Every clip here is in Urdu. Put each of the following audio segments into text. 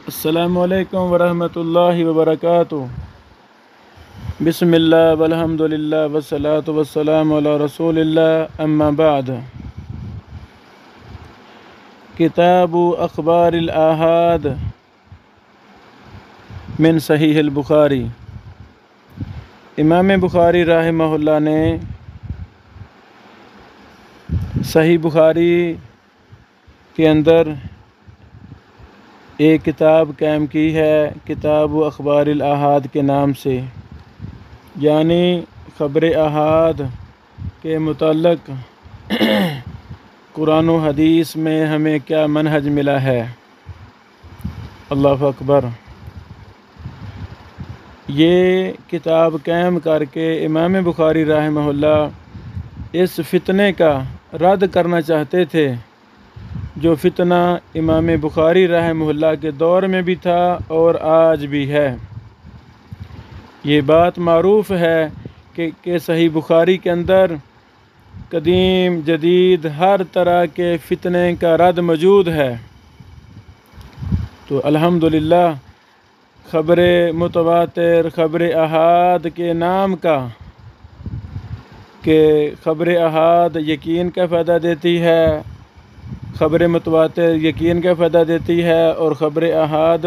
السلام علیکم ورحمۃ اللہ وبرکاتہ۔ بسم اللہ والحمد للہ والصلاة والسلام علی رسول اللہ، اما بعد۔ کتاب اخبار الآحاد من صحیح البخاری۔ امام بخاری رحمہ اللہ نے صحیح بخاری کے اندر ایک کتاب قائم کی ہے، کتاب اخبار الآحاد کے نام سے، یعنی خبر احاد کے متعلق قرآن و حدیث میں ہمیں کیا منہج ملا ہے۔ اللہ اکبر۔ یہ کتاب قائم کر کے امام بخاری رحمہ اللہ اس فتنے کا رد کرنا چاہتے تھے جو فتنہ امام بخاری رحمہ اللہ کے دور میں بھی تھا اور آج بھی ہے۔ یہ بات معروف ہے کہ صحیح بخاری کے اندر قدیم جدید ہر طرح کے فتنے کا رد موجود ہے۔ تو الحمدللہ خبر متواتر، خبر احاد کے نام کا، کہ خبر احاد یقین کا فائدہ دیتی ہے، خبر متواتر یقین کا فائدہ دیتی ہے، اور خبر احاد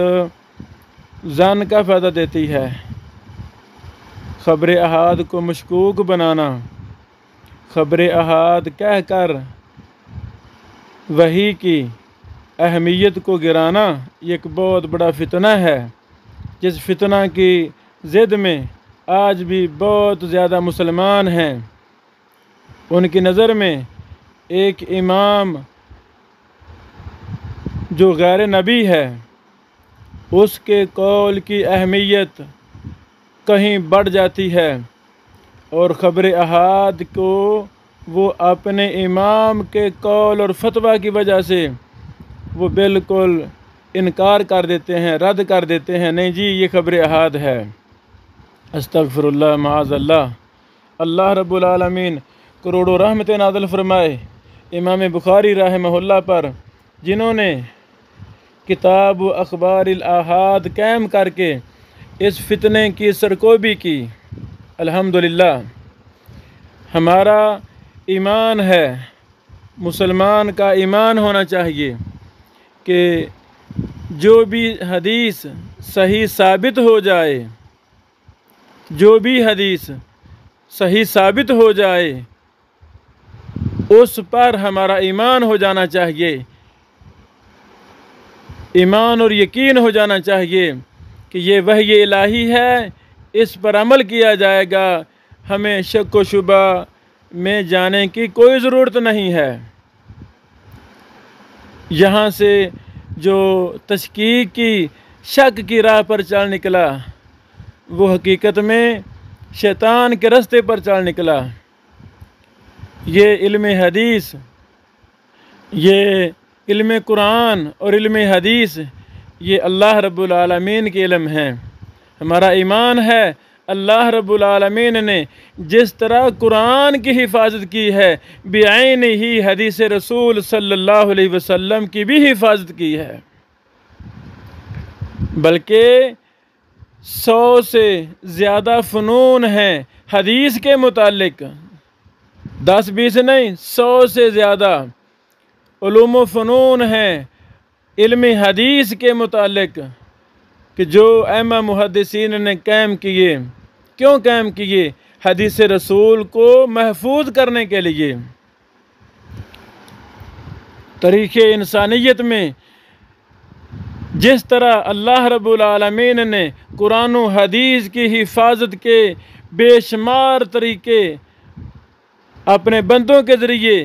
ظن کا فائدہ دیتی ہے۔ خبر احاد کو مشکوک بنانا، خبر احاد کہہ کر وحی کی اہمیت کو گرانا، یہ ایک بہت بڑا فتنہ ہے، جس فتنہ کی ضد میں آج بھی بہت زیادہ مسلمان ہیں۔ ان کی نظر میں ایک امام جو غیر نبی ہے، اس کے قول کی اہمیت کہیں بڑھ جاتی ہے، اور خبر احاد کو وہ اپنے امام کے قول اور فتویٰ کی وجہ سے وہ بالکل انکار کر دیتے ہیں، رد کر دیتے ہیں، نہیں جی یہ خبر احاد ہے۔ استغفر اللہ، معاذ اللہ۔ اللہ رب العالمین کروڑوں رحمت نازل فرمائے امام بخاری رحمہ اللہ پر، جنہوں نے کتاب اخبار الآحاد قائم کر کے اس فتنے کی سرکوبی کی۔ الحمدللہ ہمارا ایمان ہے، مسلمان کا ایمان ہونا چاہیے کہ جو بھی حدیث صحیح ثابت ہو جائے، جو بھی حدیث صحیح ثابت ہو جائے، اس پر ہمارا ایمان ہو جانا چاہیے، ایمان اور یقین ہو جانا چاہیے کہ یہ وحی الہی ہے، اس پر عمل کیا جائے گا، ہمیں شک و شبہ میں جانے کی کوئی ضرورت نہیں ہے۔ یہاں سے جو تشکیک کی، شک کی راہ پر چل نکلا، وہ حقیقت میں شیطان کے راستے پر چل نکلا۔ یہ علم حدیث، یہ علم قرآن اور علم حدیث، یہ اللہ رب العالمین کے علم ہیں۔ ہمارا ایمان ہے اللہ رب العالمین نے جس طرح قرآن کی حفاظت کی ہے، بعین ہی حدیث رسول صلی اللہ علیہ وسلم کی بھی حفاظت کی ہے۔ بلکہ 100 سے زیادہ فنون ہیں حدیث کے متعلق، 10-20 نہیں، 100 سے زیادہ علوم و فنون ہیں علم حدیث کے متعلق، کہ جو ائمہ محدثین نے قائم کیے۔ کیوں قائم کیے؟ حدیث رسول کو محفوظ کرنے کے لیے۔ تاریخ انسانیت میں جس طرح اللہ رب العالمین نے قرآن و حدیث کی حفاظت کے بے شمار طریقے اپنے بندوں کے ذریعے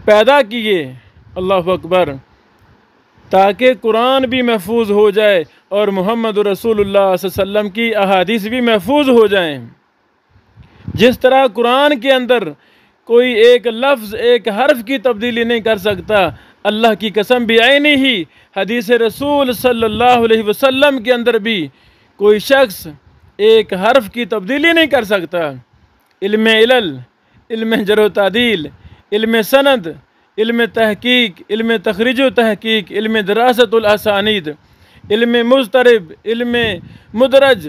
پیدا کیے، اللہ اکبر، تاکہ قرآن بھی محفوظ ہو جائے اور محمد رسول اللہ صلی اللہ علیہ وسلم کی احادیث بھی محفوظ ہو جائیں۔ جس طرح قرآن کے اندر کوئی ایک لفظ، ایک حرف کی تبدیلی نہیں کر سکتا، اللہ کی قسم بعین ہی حدیث رسول صلی اللہ علیہ وسلم کے اندر بھی کوئی شخص ایک حرف کی تبدیلی نہیں کر سکتا۔ علم علل، علم جرح و تعدیل، علم سند، علم تحقیق، علم تخریج و تحقیق، علم دراست الاسانید، علم مضطرب، علم مدرج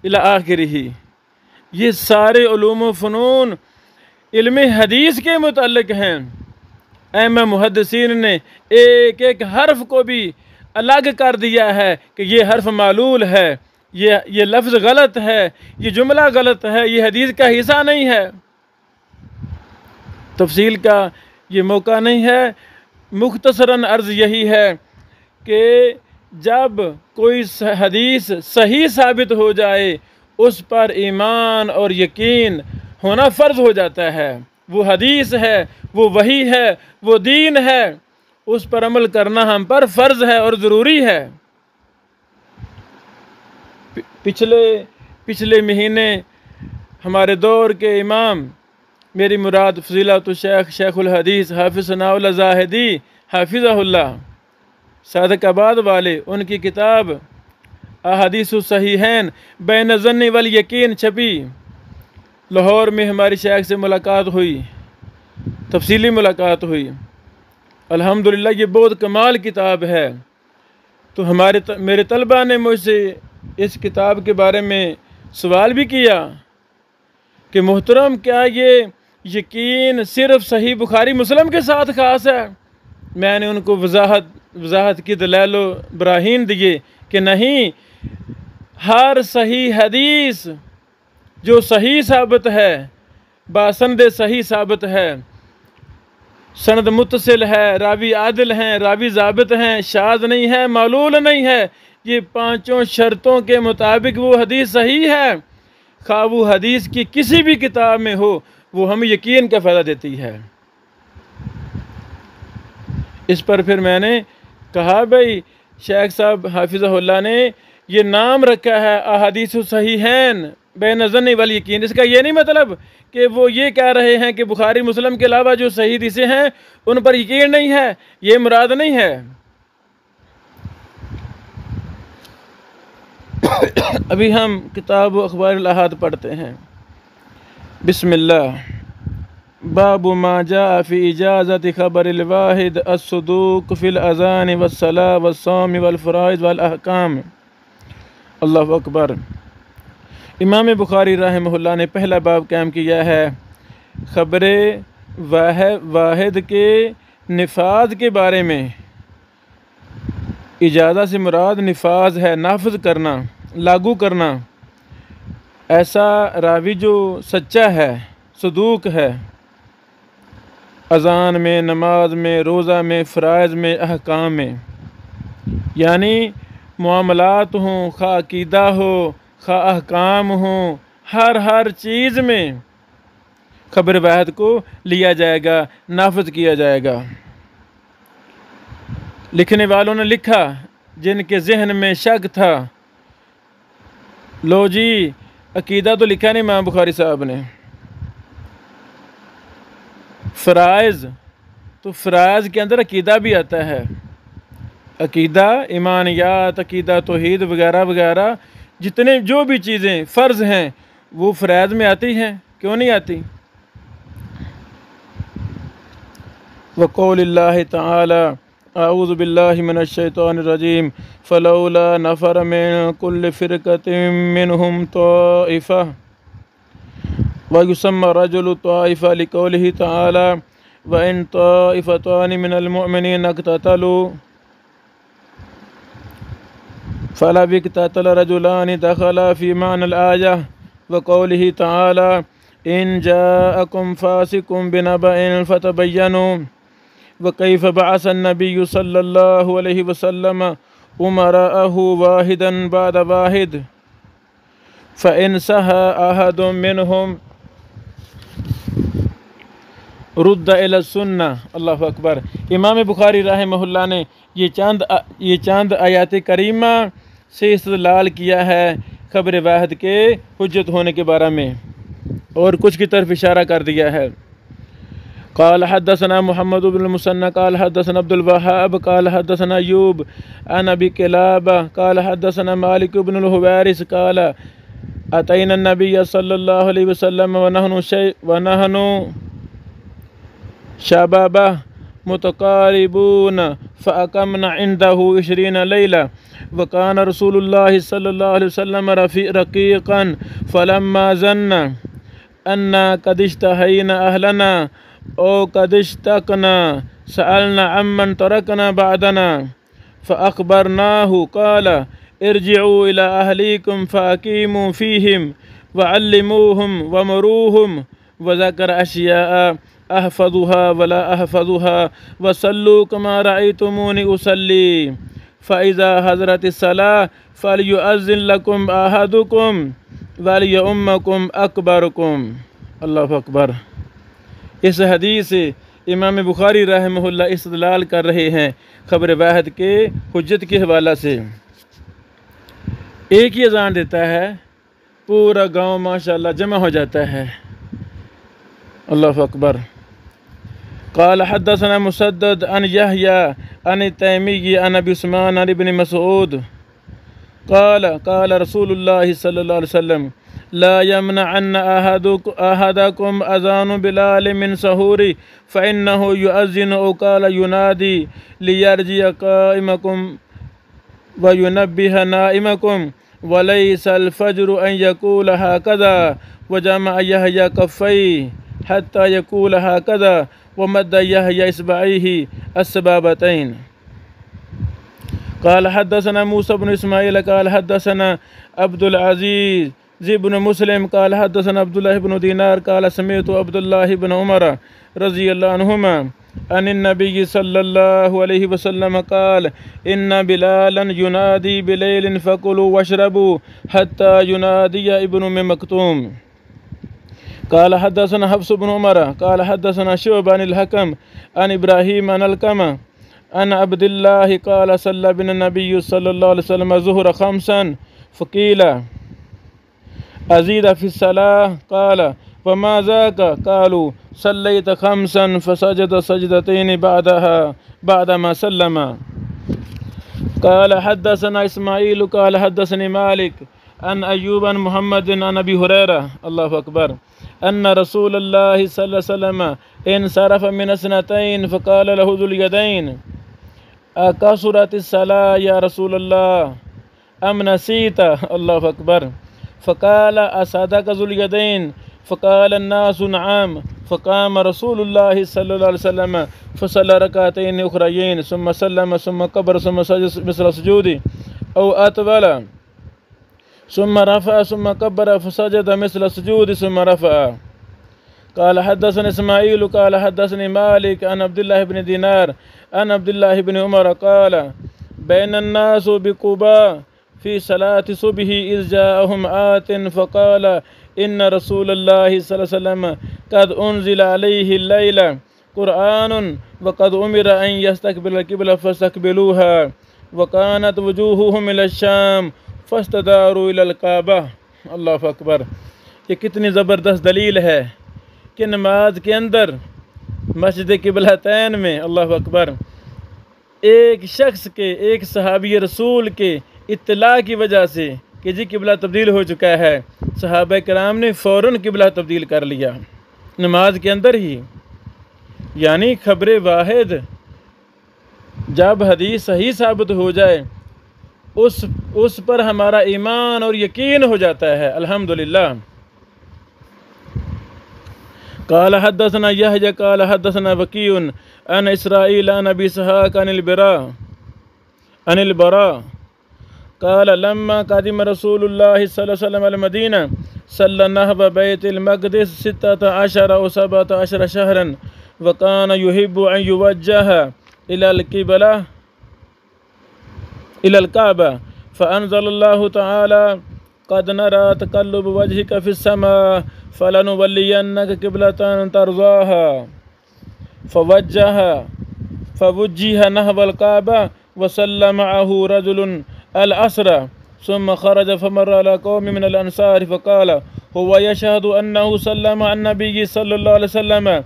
الی آخرہ، یہ سارے علوم و فنون علم حدیث کے متعلق ہیں۔ ائمہ محدثین نے ایک ایک حرف کو بھی الگ کر دیا ہے کہ یہ حرف معلول ہے، یہ لفظ غلط ہے، یہ جملہ غلط ہے، یہ حدیث کا حصہ نہیں ہے۔ تفصیل کا یہ موقع نہیں ہے، مختصراً عرض یہی ہے کہ جب کوئی حدیث صحیح ثابت ہو جائے اس پر ایمان اور یقین ہونا فرض ہو جاتا ہے۔ وہ حدیث ہے، وہ وحی ہے، وہ دین ہے، اس پر عمل کرنا ہم پر فرض ہے اور ضروری ہے۔ پچھلے مہینے ہمارے دور کے امام، میری مراد فضیلۃ الشیخ شیخ الحدیث حافظ ثناء اللہ زاہدی حافظہ اللہ صادق آباد والے، ان کی کتاب احادیث الصحیحین بین الظن والیقین چھپی۔ لاہور میں ہماری شیخ سے ملاقات ہوئی، تفصیلی ملاقات ہوئی۔ الحمدللہ یہ بہت کمال کتاب ہے۔ تو میرے طلبہ نے مجھ سے اس کتاب کے بارے میں سوال بھی کیا کہ محترم کیا یہ یقین صرف صحیح بخاری مسلم کے ساتھ خاص ہے؟ میں نے ان کو وضاحت کی دلائل و براہین دیے کہ نہیں، ہر صحیح حدیث جو صحیح ثابت ہے، باسند صحیح ثابت ہے، سند متصل ہے، راوی عادل ہیں، راوی ضابط ہیں، شاذ نہیں ہے، معلول نہیں ہے، یہ پانچوں شرطوں کے مطابق وہ حدیث صحیح ہے، خواہ وہ حدیث کی کسی بھی کتاب میں ہو، وہ ہمیں یقین کا فائدہ دیتی ہے۔ اس پر پھر میں نے کہا بھائی شیخ صاحب حافظہ اللہ نے یہ نام رکھا ہے احادیث الصحیحین بین الظن والیقین، اس کا یہ نہیں مطلب کہ وہ یہ کہہ رہے ہیں کہ بخاری مسلم کے علاوہ جو صحیح حدیثیں ہیں ان پر یقین نہیں ہے، یہ مراد نہیں ہے۔ ابھی ہم کتاب و اخبار الاحاد پڑھتے ہیں۔ بسم اللہ۔ باب ما جاء فی اجازت خبر الواحد الصدوق فی الاذان والصلاة والصوم والفرائض والاحکام۔ اللہ اکبر۔ امام بخاری رحمہ اللہ نے پہلا باب قائم کیا ہے خبر واحد کے نفاذ کے بارے میں۔ اجازت سے مراد نفاذ ہے، نافذ کرنا، لاگو کرنا۔ ایسا راوی جو سچا ہے، صدوق ہے، اذان میں، نماز میں، روزہ میں، فرائض میں، احکام میں، یعنی معاملات ہوں، خواہ عقیدہ ہو، خواہ احکام ہوں، ہر چیز میں خبر واحد کو لیا جائے گا، نافذ کیا جائے گا۔ لکھنے والوں نے لکھا جن کے ذہن میں شک تھا، لو جی عقیدہ تو لکھا نہیں امام بخاری صاحب نے، فرائض، تو فرائض کے اندر عقیدہ بھی آتا ہے۔ عقیدہ، ایمانیات، عقیدہ توحید وغیرہ وغیرہ، جتنے جو بھی چیزیں فرض ہیں وہ فرائض میں آتی ہیں، کیوں نہیں آتی؟ وقول اللہ تعالی اعوذ باللہ من الشیطان الرجیم فلولا نفر من کل فرقۃ منہم طائفہ ویسمی الرجل طائفہ لقولہ تعالی وإن طائفتان من المؤمنین اقتتلوا فلا اقتتل رجلان دخلا في معنى الآية وقوله تعالى إن جاءكم فاسق بنبأ فتبينوا وكيف بعث النبي صلى الله عليه وسلم أمراءه واحدا بعد واحد فإن سهى أحد منهم رد إلى السنة۔ اللہ اکبر۔ امام بخاری رحمہ اللہ نے یہ چاند آیات کریمہ سے استدلال کیا ہے خبر واحد کے حجت ہونے کے بارے میں، اور کچھ کی طرف اشارہ کر دیا ہے۔ قال حدثنا محمد بن المثنى قال حدثنا عبد الوهاب قال حدثنا ایوب عن ابی قلابہ قال حدثنا مالک بن الحویرث قال اتینا النبی صلی اللہ علیہ وسلم ونحن شبابہ متقاربون فأقمنا عنده 20 ليلة. وكان رسول الله صلى الله عليه وسلم رقيقا فلما ظن أن قد اشتهينا أهلنا أو قد اشتقنا سألنا عمن تركنا بعدنا فأخبرناه قال ارجعوا إلى أهليكم فأقيموا فيهم وعلموهم ومروهم وذكر أشياء أحفظها ولا أحفظها وصلوا كما رأيتموني أصلي فإذا حضرت الصلاة فليؤذن لكم أحدكم ولیؤمکم اکبرکم. اللہ اکبر. اس حدیث سے امام بخاری رحمہ اللہ استدلال کر رہے ہیں خبر واحد کے حجت کے حوالہ سے. ایک ہی اذان دیتا ہے، پورا گاؤں ماشاءاللہ جمع ہو جاتا ہے. اللہ اکبر. قال حدثنا مسدد عن يحيى عن التيمي عن ابي عثمان عن ابن مسعود قال رسول الله صلى الله عليه وسلم لا يمنعن أحدكم أذان بلال من سحور فإنه يؤذن أو قال ينادي ليرجع قائمكم وينبه نائمكم وليس الفجر أن يقول هكذا وجمع يحيى كفيه حتى يقول هكذا ومد يحيى إصبعيه السبابتين. قال حدثنا موسى بن إسماعيل قال حدثنا عبد العزيز بن مسلم قال حدثنا عبد الله بن دينار قال سمعت عبد الله بن عمر رضي الله عنهما عن النبي صلى الله عليه وسلم قال إن بلالا ينادي بليل فكلوا واشربوا حتى ينادي ابن أم مكتوم. قال حدثنا حفص بن عمر قال حدثنا شعبة عن الحكم عن إبراهيم عن القمة عن عبد الله قال صلى بنا النبي صلى الله عليه وسلم الظهر 5 فقيل أزيد في الصلاة قال وما ذاك قالوا صليت 5 فسجد سجدتين بعدما سلم. قال حدثنا إسماعيل قال حدثني مالك عن أيوب عن محمد عن أبي هريرة الله أكبر أن رسول الله صلى الله عليه وسلم انصرف من 2 فقال له ذو اليدين أكثرت الصلاة يا رسول الله أم نسيت الله أكبر فقال أصدق ذو اليدين فقال الناس نعم فقام رسول الله صلى الله عليه وسلم فصلى ركعتين أخريين ثم سلم ثم كبر ثم سجد مثل سجود أو أطول ثم رفع ثم كبر فسجد مثل سجود ثم رفع. قال حدثنا إسماعيل قال حدثني مالك عن عبد الله بن دينار عن عبد الله بن عمر قال بين الناس بقباء في صلاة صبح إذ جاءهم آت فقال إن رسول الله صلى الله عليه وسلم قد أنزل عليه الليلة قرآن وقد أمر أن يستقبل القبلة فاستقبلوها وكانت وجوههم إلى الشام فاستداروا إلى الكعبة. اللہ اکبر. یہ کتنی زبردست دلیل ہے کہ نماز کے اندر مسجد قبلتین میں اللہ اکبر ایک شخص کے ایک صحابی رسول کے اطلاع کی وجہ سے کہ جی قبلہ تبدیل ہو چکا ہے، صحابہ کرام نے فوراً قبلہ تبدیل کر لیا نماز کے اندر ہی. یعنی خبر واحد جب حدیث صحیح ثابت ہو جائے اس پر ہمارا ایمان اور یقین ہو جاتا ہے. الحمدللہ. قال حدثنا يحيى قال حدثنا وكيع عن إسرائيل عن أبي إسحاق عن البراء قال لما قدم رسول الله صلى الله عليه وسلم المدينة صلى نحو بيت المقدس 16 أو 17 شهرا وكان يحب أن يوجه إلى القبلة إلى الكعبة فأنزل الله تعالى قد نرى تقلب وجهك في السماء فلنولينك قبلة ترضاها فوجه نحو الكعبة وصلى معه رجل العصر ثم خرج فمر على قوم من الأنصار فقال هو يشهد أنه صلى مع النبي صلى الله عليه وسلم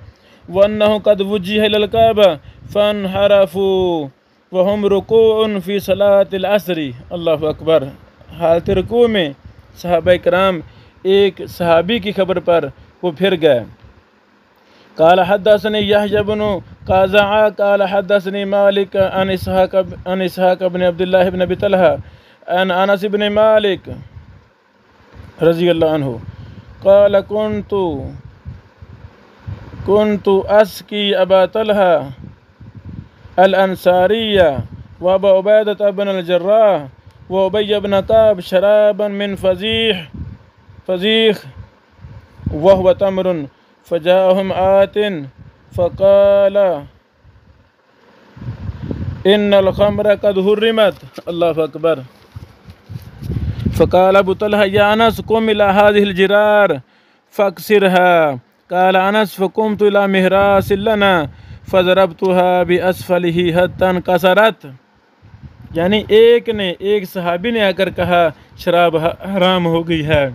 وأنه قد وجه إلى الكعبة فانحرفوا وهم رکوع فی صلاة العصر. اللہ اکبر. حالت رکوع میں صحابہ کرام ایک صحابی کی خبر پر وہ پھر گئے. قال حدثني يحيى بن قزعة قال حدثني مالك عن إسحاق بن عبد الله بن أبي طلحة عن أنس بن مالك رضي الله عنه قال كنت أسقي أبا طلحة الأنصارية وأبا عبيدة بن الجراح وأبي بن كعب شرابا من فزيخ وهو تمر فجاءهم آت فقال إن الخمر قد حرمت الله أكبر. فقال أبو طلحة يا أنس قم إلى هذه الجرار فاكسرها. قال أنس فقمت إلى مهراس لنا فضربتها بأسفله حتى انكسرت. یعنی ایک صحابی نے آ کر کہا شراب حرام ہو گئی ہے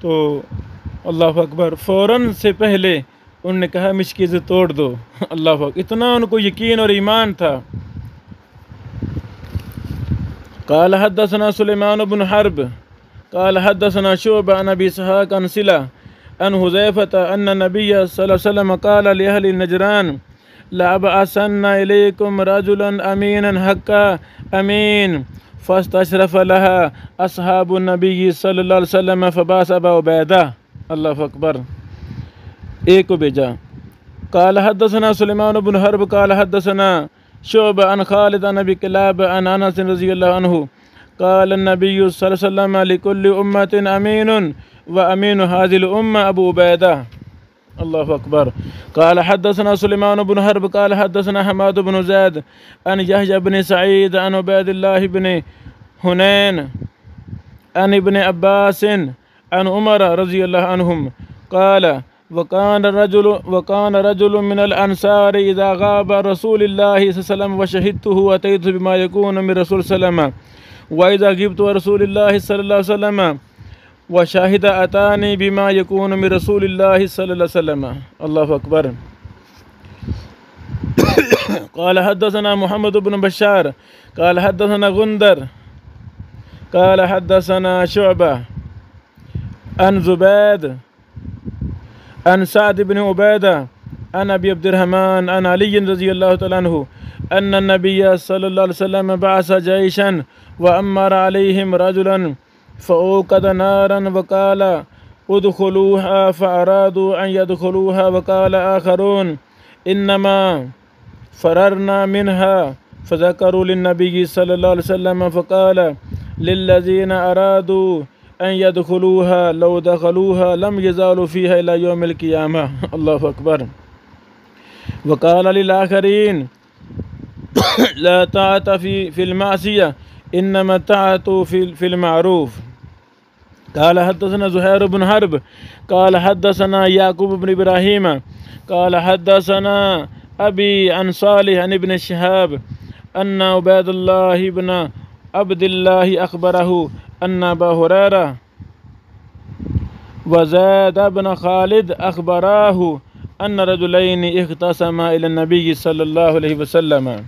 تو اللہ اکبر فوراً سے پہلے انہوں نے کہا مشکی سے توڑ دو. اللہ اکبر اتنا ان کو یقین اور ایمان تھا. قال حدثنا سليمان بن حرب قال حدثنا شعبة عن أبي إسحاق عن صلة عن حذيفة أن النبي صلى الله عليه وسلم قال لأهل النجران لأبعثن إليكم رجلا أمينا حقا أمين فاستشرف لها أصحاب النبي صلى الله عليه وسلم فبعث أبا عبيدة. الله أكبر ایک کو بھیجا. قال حدثنا سليمان بن حرب قال حدثنا شعبة عن خالد عن أبي كلاب عن أنس رضي الله عنه قال النبي صلى الله عليه وسلم لكل أمة أمين وأمين هذه الأمة أبو عبيدة. الله أكبر. قال حدثنا سليمان بن حرب قال حدثنا حماد بن زيد عن يحيى بن سعيد عن عبيد الله بن هنين عن ابن عباس عن عمر رضي الله عنهم قال وكان رجل من الأنصار إذا غاب رسول الله صلى الله عليه وسلم وشهدته أتيت بما يكون من رسول صلى الله عليه وسلم وإذا غبت رسول الله صلى الله عليه وسلم وشاهد أتاني بما يكون من رسول الله صلى الله عليه وسلم. الله أكبر. قال حدثنا محمد بن بشار قال حدثنا غندر قال حدثنا شعبة عن زبيد عن سعد بن عبادة عن أبي عبد الرحمن عن علي رضي الله تعالى عنه أن النبي صلى الله عليه وسلم بعث جيشا وأمر عليهم رجلا فأوقد نارا وقال ادخلوها فأرادوا أن يدخلوها وقال آخرون إنما فررنا منها فذكروا للنبي صلى الله عليه وسلم فقال للذين أرادوا أن يدخلوها لو دخلوها لم يزالوا فيها إلى يوم القيامة. الله أكبر. وقال للآخرين لا طاعة في المعصية إنما الطاعة في المعروف. قال حدثنا زهير بن حرب قال حدثنا يعقوب بن إبراهيم قال حدثنا أبي عن صالح عن ابن شهاب أن عبيد الله بن عبد الله أخبره أن أبا هريرة وزيد بن خالد أخبراه أن رجلين اختصما إلى النبي صلى الله عليه وسلم.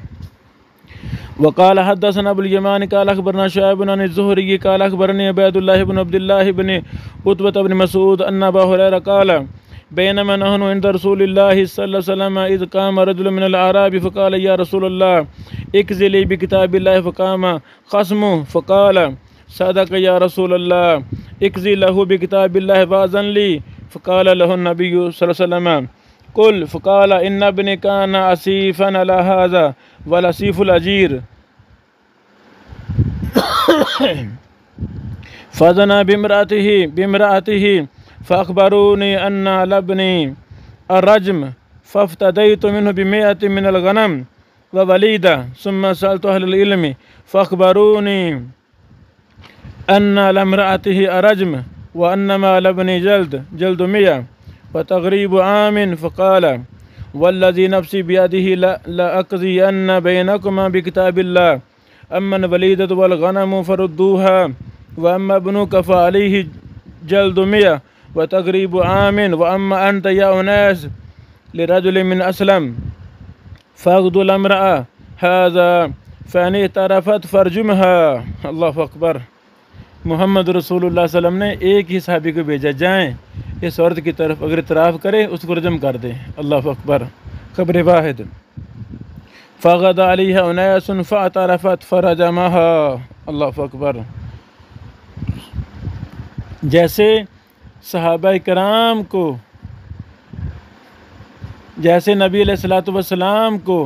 وقال حدثنا أبو اليمان قال أخبرنا شعيب عن الزهري قال أخبرني عبيد الله بن عبد الله بن عتبة بن مسعود أن أبا هريرة قال بينما نحن عند رسول الله صلى الله عليه وسلم إذ قام رجل من الأعراب فقال يا رسول الله اكزي لي بكتاب الله فقام خصمه فقال صدق يا رسول الله اكزي له بكتاب الله فأذن لي فقال له النبي صلى الله عليه وسلم قل فقال إن ابني كان أسيفا على هذا والأسيف الأجير فأذن بامرأته فأخبروني أن على ابني الرجم فافتديت منه ب100 من الغنم ووليدة ثم سألت أهل العلم فأخبروني أن على امرأته الرجم وأنما على ابني جلد 100 وتغريب عام فقال والذي نفسي بيده لأقضين بينكما بكتاب الله أما الوليدة والغنم فردوها وأما ابنك فعليه جلد 100 وتغريب عام وأما أنت يا أناس لرجل من أسلم فاغدوا الامرأة هذا فإن اعترفت فارجمها. الله أكبر. محمد رسول اللہ صلی اللہ علیہ وسلم نے ایک ہی صحابی کو بھیجا، جائیں اس عورت کی طرف، اگر اعتراف کرے اس کو رجم کر دیں۔ اللہ اکبر۔ خبر واحد۔ فغدا علیہ اناس فاعترفت فرجمها۔ اللہ اکبر۔ جیسے صحابہ کرام کو، جیسے نبی علیہ الصلوۃ والسلام کو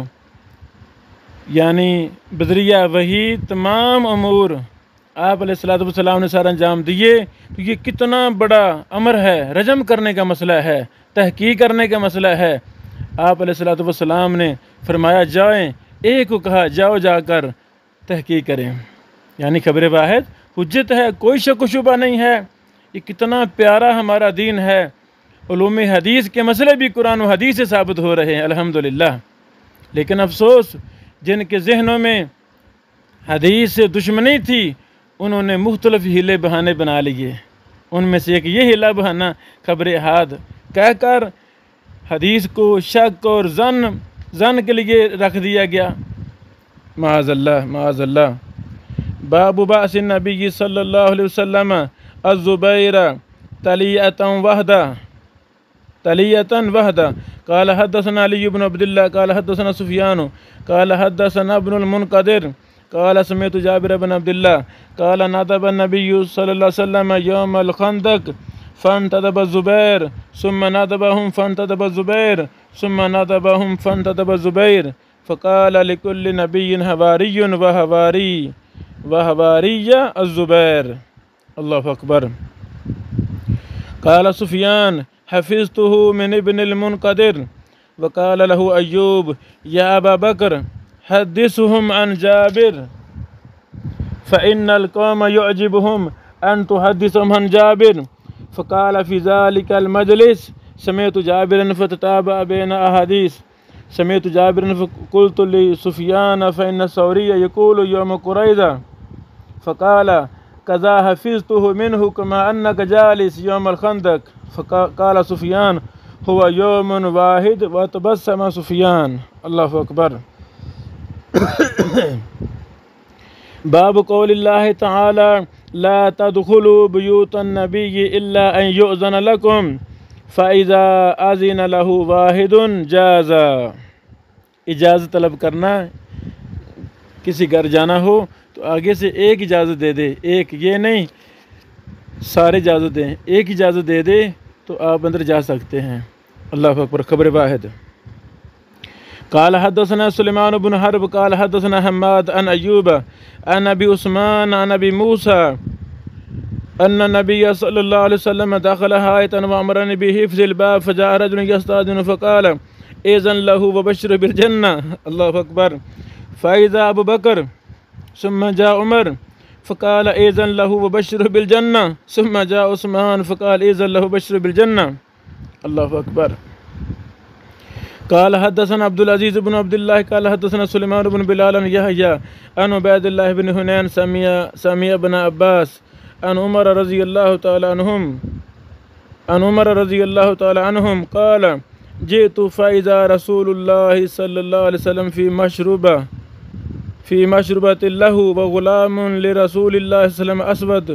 یعنی بذریعہ وحی تمام امور آپ علیہ الصلوۃ والسلام نے سارا انجام دیے، تو یہ کتنا بڑا امر ہے، رجم کرنے کا مسئلہ ہے، تحقیق کرنے کا مسئلہ ہے۔ آپ علیہ الصلوۃ والسلام نے فرمایا جائیں، ایک کو کہا جاؤ جا کر تحقیق کریں، یعنی خبر واحد حجت ہے، کوئی شک و شبہ نہیں ہے۔ یہ کتنا پیارا ہمارا دین ہے۔ علوم حدیث کے مسئلے بھی قرآن و حدیث سے ثابت ہو رہے ہیں الحمدللہ۔ لیکن افسوس جن کے ذہنوں میں حدیث سے دشمنی تھی، انہوں نے مختلف ہیلے بہانے بنا لیے۔ ان میں سے ایک یہ ہیلا بہانا خبر احاد کہہ کر حدیث کو شک اور زن کے لیے رکھ دیا گیا۔ معاذ اللہ معاذ اللہ۔ باب بعث النبی صلی اللہ علیہ وسلم الزبیر تلیۃ وحدہ قال حدثنا علی بن عبد اللہ قال حدثنا سفیان قال حدثنا ابن المنقدر قال سمعت جابر بن عبد الله قال ندب النبي صلى الله عليه وسلم يوم الخندق فانتدب الزبير ثم ندبهم فانتدب الزبير ثم ندبهم فانتدب الزبير فقال لكل نبي حواري وحواري الزبير۔ اللہ اکبر۔ قال سفیان حفظته من ابن المنقدر وقال له أيوب يا أبا بكر حدثهم عن جابر فإن القوم يعجبهم أن تحدثهم عن جابر فقال في ذلك المجلس سمعت جابرا فتتابع بين أحاديث سمعت جابرا فقلت لسفيان فإن الثوري يقول يوم قريظة فقال كذا حفظته منه كما أنك جالس يوم الخندق فقال سفيان هو يوم واحد وتبسم سفيان۔ اللہ اکبر۔ باب قول اللہ تعالی لا تدخلوا بیوت النبی الا ان یؤذن لکم فاذا اذن له واحد جاز۔ اجازت طلب کرنا، کسی گھر جانا ہو تو آگے سے ایک اجازت دے دے، ایک یہ نہیں سارے اجازت دیں، ایک اجازت دے دے تو آپ اندر جا سکتے ہیں۔ اللہ اکبر۔ خبر واحد۔ قال حدثنا سليمان بن حرب قال حدثنا حماد عن أيوب عن أبي عثمان عن أبي موسى أن النبي صلى الله عليه وسلم دخل حائطا وأمرني بحفظ الباب فجاء رجل يستأذن فقال إذن له وبشر بالجنة۔ الله أكبر۔ فإذا أبو بكر ثم جاء عمر فقال إذن له وبشر بالجنة ثم جاء عثمان فقال إذن له وبشر بالجنة۔ الله أكبر۔ قال حدثنا عبد العزيز بن عبد الله قال حدثنا سليمان بن بلال عن يحيى عن عبيد الله بن حنين سمع ابن عباس عن عمر رضي الله تعالى عنهم قال جئت فإذا رسول الله صلى الله عليه وسلم في مشربة له وغلام لرسول الله صلى الله عليه وسلم أسود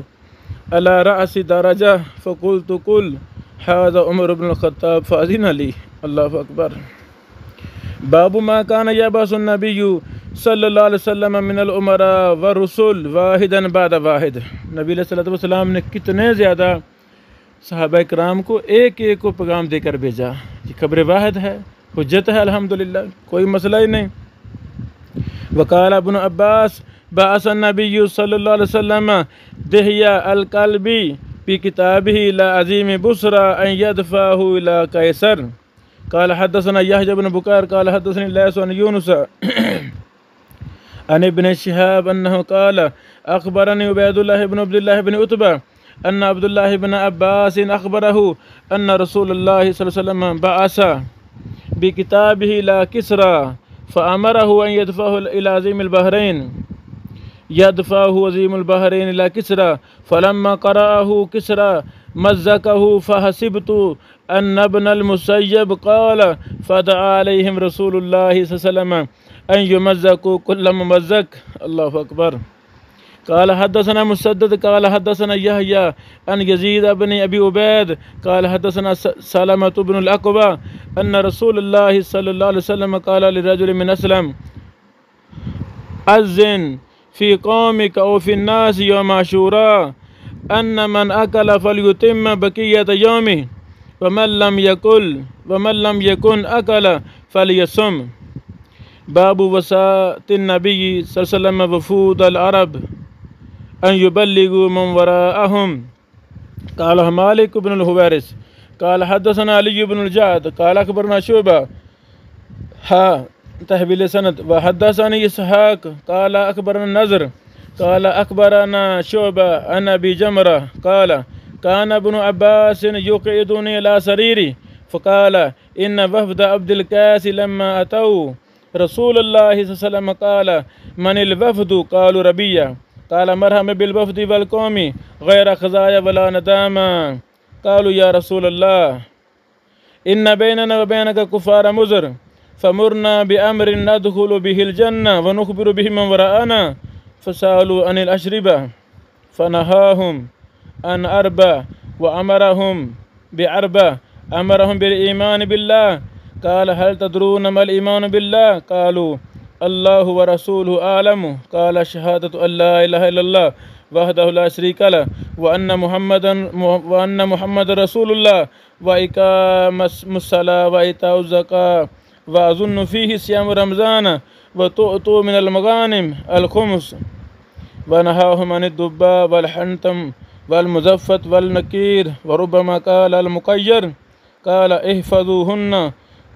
على رأس درجة فقلت قل هذا عمر بن الخطاب فأذن لي۔ الله أكبر۔ باب ما كان يبعث النبي صلی اللہ علیہ وسلم من الامراء والرسل واحدا بعد واحد۔ نبی علیہ الصلوۃ والسلام نے کتنے زیادہ صحابہ کرام کو ایک ایک کو پیغام دے کر بھیجا۔ یہ خبر واحد ہے، حجت ہے الحمدللہ، کوئی مسئلہ ہی نہیں۔ وقال ابن عباس بعث النبی صلی اللہ علیہ وسلم دحیہ الکلبی في كتابه لا عظيم بصرى أن يدفعه إلى قيصر۔ قال حدثنا يحيى بن بكير قال حدثني الليث عن يونس عن ابن شهاب أنه قال أخبرني عبيد الله بن عبد الله بن عتبة أن عبد الله بن عباس أخبره أن رسول الله صلى الله عليه وسلم بعث بكتابه إلى كسرى فأمره أن يدفعه إلى عظيم البحرين إلى كسرى فلما قرأه كسرى مزقه فحسبت أن ابن المسيب قال فدعا عليهم رسول الله صلى الله عليه وسلم أن يمزقوا كل ممزق۔ اللہ اکبر۔ قال حدثنا مسدد قال حدثنا يحيى عن يزيد بن أبي عبيد قال حدثنا سلمة بن الأكوع أن رسول الله صلى الله عليه وسلم قال لرجل من أسلم أذن في قومك أو في الناس يوم عاشوراء أن من أكل فليتم بقية يومه ومن لم يكن أكل فليصم. باب وساط النبي صلى الله عليه وسلم وفود العرب أن يبلغوا من وراءهم. قال مالك بن الحويرث قال حدثنا علي بن الجعد قال أخبرنا شعبة تحويل سند وحدثني إسحاق قال أخبرنا النضر قال أخبرنا شعبة عن أبي جمرة قال كان ابن عباس يقعدني إلى سريري فقال إن وفد عبد القيس لما أتوا رسول الله صلى الله عليه وسلم قال من الوفد؟ قالوا ربيع. قال مرحبا بالوفد والقوم غير خزايا ولا ندامة. قالوا يا رسول الله إن بيننا وبينك كفار مزر فمرنا بأمر ندخل به الجنة ونخبر به من وراءنا. فسألوا عن الأشربة فنهاهم عن أربع وأمرهم بأربع. أمرهم بالإيمان بالله. قال هل تدرون ما الإيمان بالله؟ قالوا الله ورسوله أعلم. قال شهادة أن لا إله إلا الله وحده لا شريك له وأن محمد رسول الله وإقام الصلاة وإيتاء الزكاة وأظن فيه صيام رمضان وتؤتوا من المغانم الخمس. ونهاهم عن الدباء والحنتم والمزفت والنكير وربما قال المقير. قال احفظوهن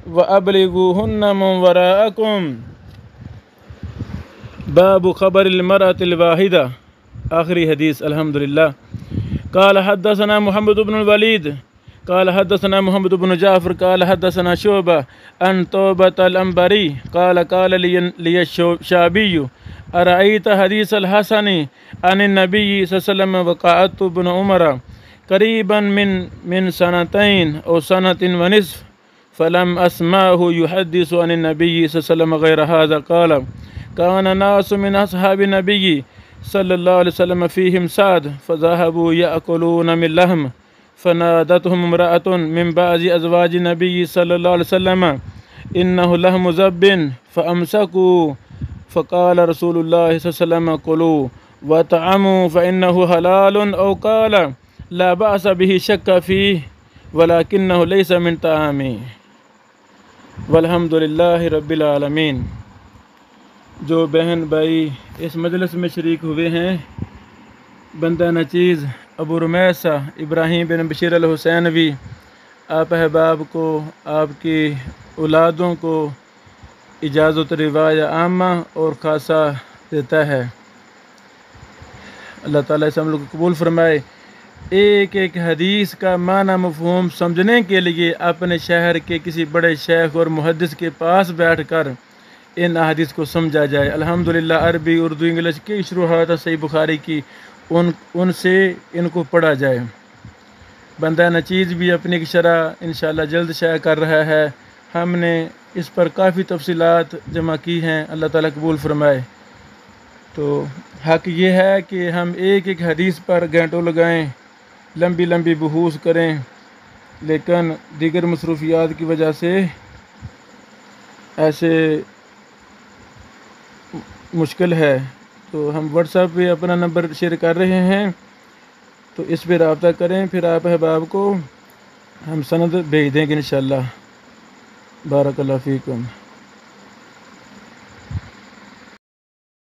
وأبلغوهن من وراءكم. باب خبر المرأة الواحدة آخری حدیث الحمدللہ. قال حدثنا محمد بن الولید قال حدثنا محمد بن جعفر قال حدثنا شعبة عن توبة الأنباري قال لي الشعبي أرأيت حديث الحسن عن النبي صلى الله عليه وسلم وقعدت بن عمر قريبا من سنتين أو سنة ونصف فلم أسمعه يحدث عن النبي صلى الله عليه وسلم غير هذا. قال كان ناس من أصحاب النبي صلى الله عليه وسلم فيهم سعد فذهبوا يأكلون من لحم فنادتهم امرأة من بعض أزواج النبي صلى الله عليه وسلم إنه لحم ذب فأمسكوا. فقال رسول الله صلى الله عليه وسلم كلوا وطعموا فإنه حلال أو قال لا بأس به شك فيه ولكنه ليس من طعامي. والحمد للہ رب العالمین. جو بہن بھائی اس مجلس میں شریک ہوئے ہیں بندہ نچیز ابو رمیسہ ابراہیم بن بشیر الحسینوی آپ احباب کو آپ کی اولادوں کو اجازت روایہ عامہ اور خاصہ دیتا ہے. اللہ تعالیٰ اس عمل کو قبول فرمائے. ایک ایک حدیث کا معنی مفہوم سمجھنے کے لیے اپنے شہر کے کسی بڑے شیخ اور محدث کے پاس بیٹھ کر ان احادیث کو سمجھا جائے. الحمدللہ عربی اردو انگلش کی شروحات صحیح بخاری کی ان سے ان کو پڑھا جائے. بندہ نچیز بھی اپنی ایک شرح انشاءاللہ جلد شائع کر رہا ہے. ہم نے اس پر کافی تفصیلات جمع کی ہیں. اللہ تعالیٰ قبول فرمائے. تو حق یہ ہے کہ ہم ایک ایک حدیث پر گھنٹوں لگائیں لمبی لمبی بحوث کریں لیکن دیگر مصروفیات کی وجہ سے ایسے مشکل ہے. تو ہم واٹس ایپ پہ اپنا نمبر شیئر کر رہے ہیں تو اس پہ رابطہ کریں. پھر آپ احباب کو ہم سند بھیج دیں گے انشاءاللہ. بارک اللہ فیکم.